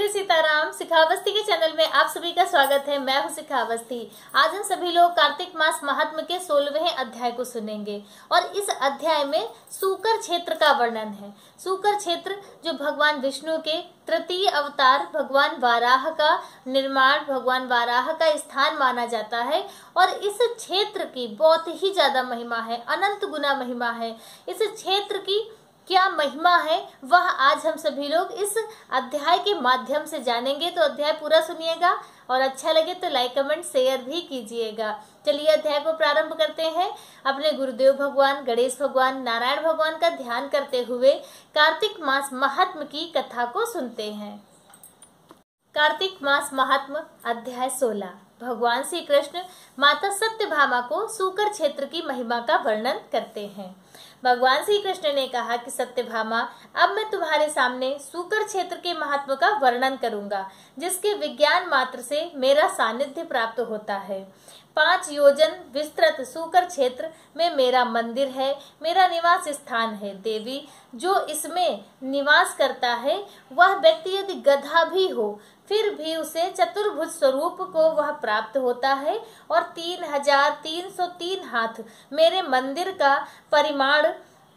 श्री सीताराम। शिखावस्थी के चैनल में आप सभी का स्वागत है। मैं हूं शिखावस्थी। आज हम सभी लोग कार्तिक मास महात्म के 16वें अध्याय को सुनेंगे और इस अध्याय में सूकर क्षेत्र का वर्णन है। सूकर क्षेत्र जो भगवान विष्णु के तृतीय अवतार भगवान वाराह का निर्माण, भगवान वाराह का स्थान माना जाता है और इस क्षेत्र की बहुत ही ज्यादा महिमा है, अनंत गुना महिमा है। इस क्षेत्र की क्या महिमा है वह आज हम सभी लोग इस अध्याय के माध्यम से जानेंगे। तो अध्याय पूरा सुनिएगा और अच्छा लगे तो लाइक कमेंट शेयर भी कीजिएगा। चलिए अध्याय को प्रारंभ करते हैं। अपने गुरुदेव भगवान गणेश भगवान नारायण भगवान का ध्यान करते हुए कार्तिक मास महात्म की कथा को सुनते हैं। कार्तिक मास महात्म अध्याय 16। भगवान श्री कृष्ण माता सत्यभामा को सूकर क्षेत्र की महिमा का वर्णन करते हैं। भगवान श्री कृष्ण ने कहा कि सत्यभामा, अब मैं तुम्हारे सामने सूकर क्षेत्र के महात्म का वर्णन करूंगा, जिसके विज्ञान मात्र से मेरा सानिध्य प्राप्त होता है। 5 योजन विस्तृत सूकर क्षेत्र में मेरा मंदिर है, मेरा निवास स्थान है। देवी, जो इसमें निवास करता है वह व्यक्ति यदि गधा भी हो फिर भी उसे चतुर्भुज स्वरूप को वह प्राप्त होता है और 3303 हाथ मेरे मंदिर का परिमाण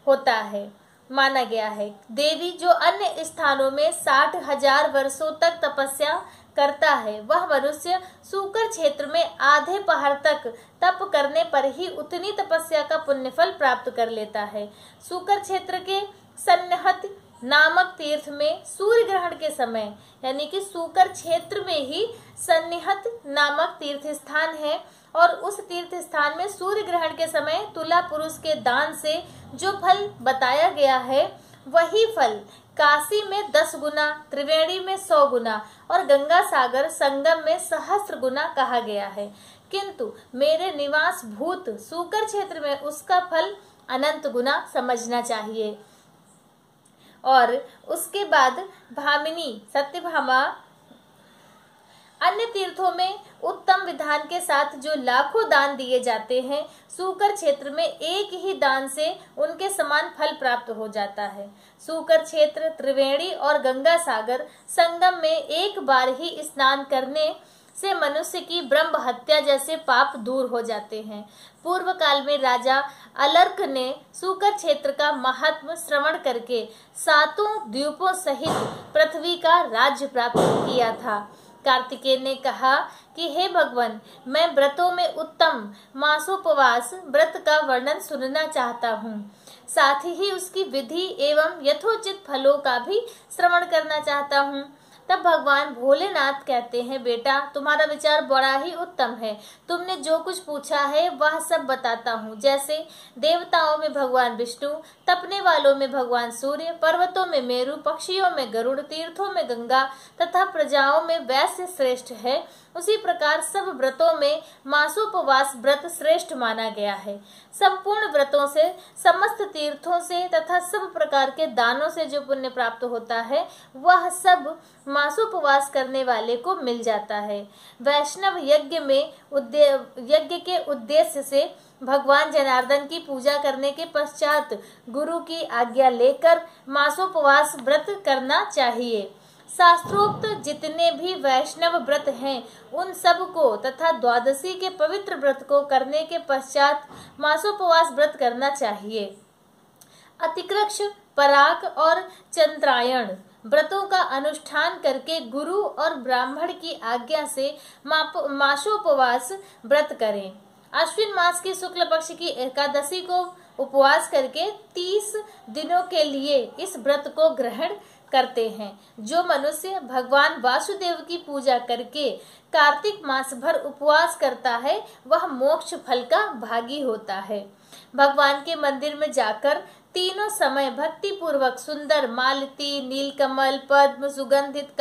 होता है माना गया है। देवी, जो अन्य स्थानों में 60,000 वर्षों तक तपस्या करता है, वह मनुष्य सूकर क्षेत्र में आधे पहाड़ तक तप करने पर ही उतनी तपस्या का पुण्यफल प्राप्त कर लेता है। सूकर क्षेत्र के सन्निहत नामक तीर्थ में सूर्य ग्रहण के समय, यानी कि सूकर क्षेत्र में ही सन्निहत नामक तीर्थ स्थान है और उस तीर्थ स्थान में सूर्य ग्रहण के समय तुला पुरुष के दान से जो फल बताया गया है वही फल काशी में 10 गुना, त्रिवेणी में 100 गुना और गंगा सागर संगम में 1000 गुना कहा गया है। किंतु मेरे निवास भूत सूकर क्षेत्र में उसका फल अनंत गुना समझना चाहिए। और उसके बाद भामिनी सत्यभामा अन्य तीर्थों में उत्तम विधान के साथ जो लाखों दान दिए जाते हैं, सूकर क्षेत्र में एक ही दान से उनके समान फल प्राप्त हो जाता है। सूकर क्षेत्र, त्रिवेणी और गंगा सागर संगम में एक बार ही स्नान करने से मनुष्य की ब्रह्म हत्या जैसे पाप दूर हो जाते हैं। पूर्व काल में राजा अलर्क ने सूकर क्षेत्र का महात्म श्रवण करके 7 द्वीपों सहित पृथ्वी का राज्य प्राप्त किया था। कार्तिकेय ने कहा कि हे भगवान, मैं व्रतों में उत्तम मासोपवास व्रत का वर्णन सुनना चाहता हूँ, साथ ही उसकी विधि एवं यथोचित फलों का भी श्रवण करना चाहता हूँ। तब भगवान भोलेनाथ कहते हैं, बेटा, तुम्हारा विचार बड़ा ही उत्तम है। तुमने जो कुछ पूछा है वह सब बताता हूँ। जैसे देवताओं में भगवान विष्णु, तपने वालों में भगवान सूर्य, पर्वतों में मेरु, पक्षियों में गरुड़, तीर्थों में गंगा तथा प्रजाओं में वैश्य श्रेष्ठ है, उसी प्रकार सब व्रतों में मासोपवास व्रत श्रेष्ठ माना गया है। संपूर्ण व्रतों से, समस्त तीर्थों से तथा सब प्रकार के दानों से जो पुण्य प्राप्त होता है वह सब मासोपवास करने वाले को मिल जाता है। वैष्णव यज्ञ में यज्ञ के उद्देश्य से भगवान जनार्दन की पूजा करने के पश्चात गुरु की आज्ञा लेकर मासोपवास व्रत करना चाहिए। शास्त्रोक्त जितने भी वैष्णव व्रत हैं उन सब को तथा द्वादशी के पवित्र व्रत को करने के पश्चात मासोपवास व्रत करना चाहिए। अतिक्रक्ष, पराग और चंद्रायण व्रतों का अनुष्ठान करके गुरु और ब्राह्मण की आज्ञा से मासोपवास व्रत करें। अश्विन मास की शुक्ल पक्ष की एकादशी को उपवास करके 30 दिनों के लिए इस व्रत को ग्रहण करते हैं। जो मनुष्य भगवान वासुदेव की पूजा करके कार्तिक मास भर उपवास करता है वह मोक्ष फल का भागी होता है। भगवान के मंदिर में जाकर तीनों समय भक्ति पूर्वक सुंदर मालती, नीलकमल, पद्म, सुगंधित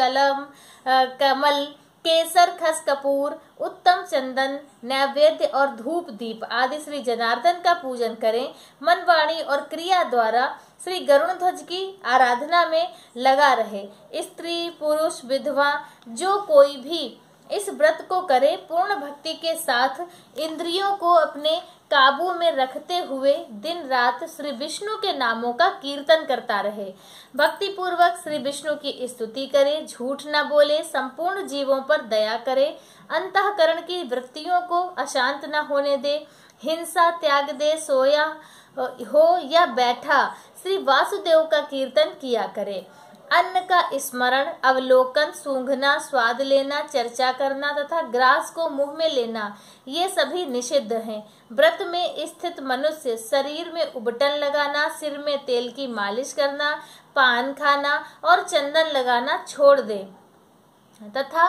कमल, केसर, खस कपूर, उत्तम चंदन, नैवेद्य और धूप दीप आदि श्री जनार्दन का पूजन करें। मन, वाणी और क्रिया द्वारा श्री गरुण ध्वज की आराधना में लगा रहे। स्त्री, पुरुष, विधवा जो कोई भी इस व्रत को करे पूर्ण भक्ति के साथ, इंद्रियों को अपने काबू में रखते हुए दिन रात श्री विष्णु के नामों का कीर्तन करता रहे। भक्ति पूर्वक श्री विष्णु की स्तुति करे, झूठ न बोले, संपूर्ण जीवों पर दया करे, अंतःकरण की वृत्तियों को अशांत न होने दे, हिंसा त्याग दे, सोया हो या बैठा श्री वासुदेव का कीर्तन किया करे। अन्न का स्मरण, अवलोकन, सूंघना, स्वाद लेना, चर्चा करना तथा ग्रास को मुंह में लेना, ये सभी निषिद्ध हैं। व्रत में स्थित मनुष्य शरीर में उबटन लगाना, सिर में तेल की मालिश करना, पान खाना और चंदन लगाना छोड़ दे तथा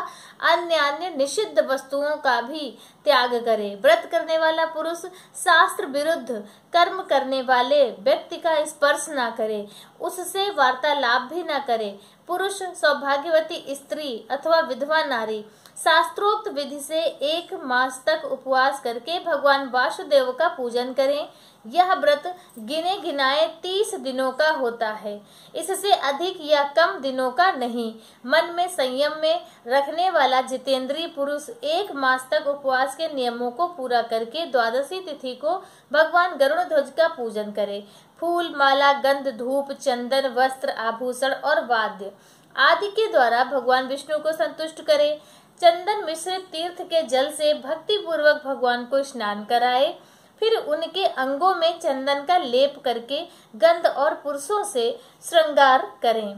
अन्य निषिद्ध वस्तुओं का भी त्याग करे। व्रत करने वाला पुरुष शास्त्र विरुद्ध कर्म करने वाले व्यक्ति का स्पर्श न करे, उससे वार्तालाप भी न करे। पुरुष, सौभाग्यवती स्त्री अथवा विधवा नारी शास्त्रोक्त विधि से 1 मास तक उपवास करके भगवान वासुदेव का पूजन करें। यह व्रत गिने गिनाए 30 दिनों का होता है, इससे अधिक या कम दिनों का नहीं। मन में संयम में रखने वाला जितेंद्रीय पुरुष 1 मास तक उपवास के नियमों को पूरा करके द्वादशी तिथि को भगवान गरुड़ध्वज का पूजन करे। फूल, माला, गंध, धूप, चंदन, वस्त्र, आभूषण और वाद्य आदि के द्वारा भगवान विष्णु को संतुष्ट करे। चंदन मिश्रित तीर्थ के जल से भक्ति पूर्वक भगवान को स्नान कराए, फिर उनके अंगों में चंदन का लेप करके गंध और पुरुषों से श्रृंगार करें।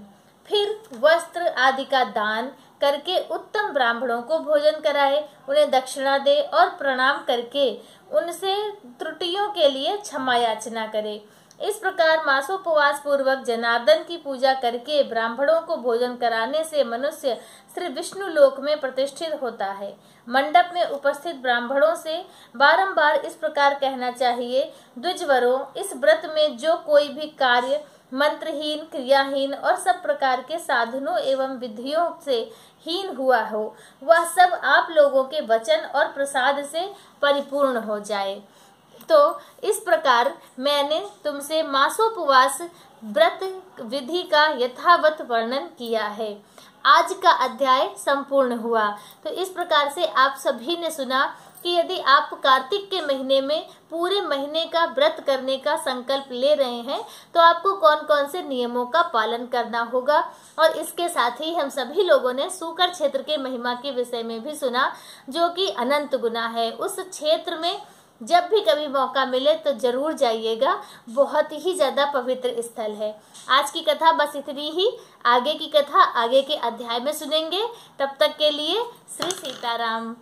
फिर वस्त्र आदि का दान करके उत्तम ब्राह्मणों को भोजन कराए, उन्हें दक्षिणा दे और प्रणाम करके उनसे त्रुटियों के लिए क्षमा याचना करे। इस प्रकार मासोपवास पूर्वक जनार्दन की पूजा करके ब्राह्मणों को भोजन कराने से मनुष्य श्री विष्णु लोक में प्रतिष्ठित होता है। मंडप में उपस्थित ब्राह्मणों से बारंबार इस प्रकार कहना चाहिए, द्विजवरों, इस व्रत में जो कोई भी कार्य मंत्रहीन, क्रियाहीन और सब प्रकार के साधनों एवं विधियों से हीन हुआ हो, वह सब आप लोगों के वचन और प्रसाद से परिपूर्ण हो जाए। तो इस प्रकार मैंने तुमसे मासोपवास व्रत विधि का यथावत वर्णन किया है। आज का अध्याय संपूर्ण हुआ। तो इस प्रकार से आप सभी ने सुना कि यदि आप कार्तिक के महीने में पूरे महीने का व्रत करने का संकल्प ले रहे हैं तो आपको कौन कौन से नियमों का पालन करना होगा। और इसके साथ ही हम सभी लोगों ने सूकर क्षेत्र के महिमा के विषय में भी सुना, जो कि अनंत गुना है। उस क्षेत्र में जब भी कभी मौका मिले तो जरूर जाइएगा, बहुत ही ज्यादा पवित्र स्थल है। आज की कथा बस इतनी ही, आगे की कथा आगे के अध्याय में सुनेंगे। तब तक के लिए श्री सीताराम।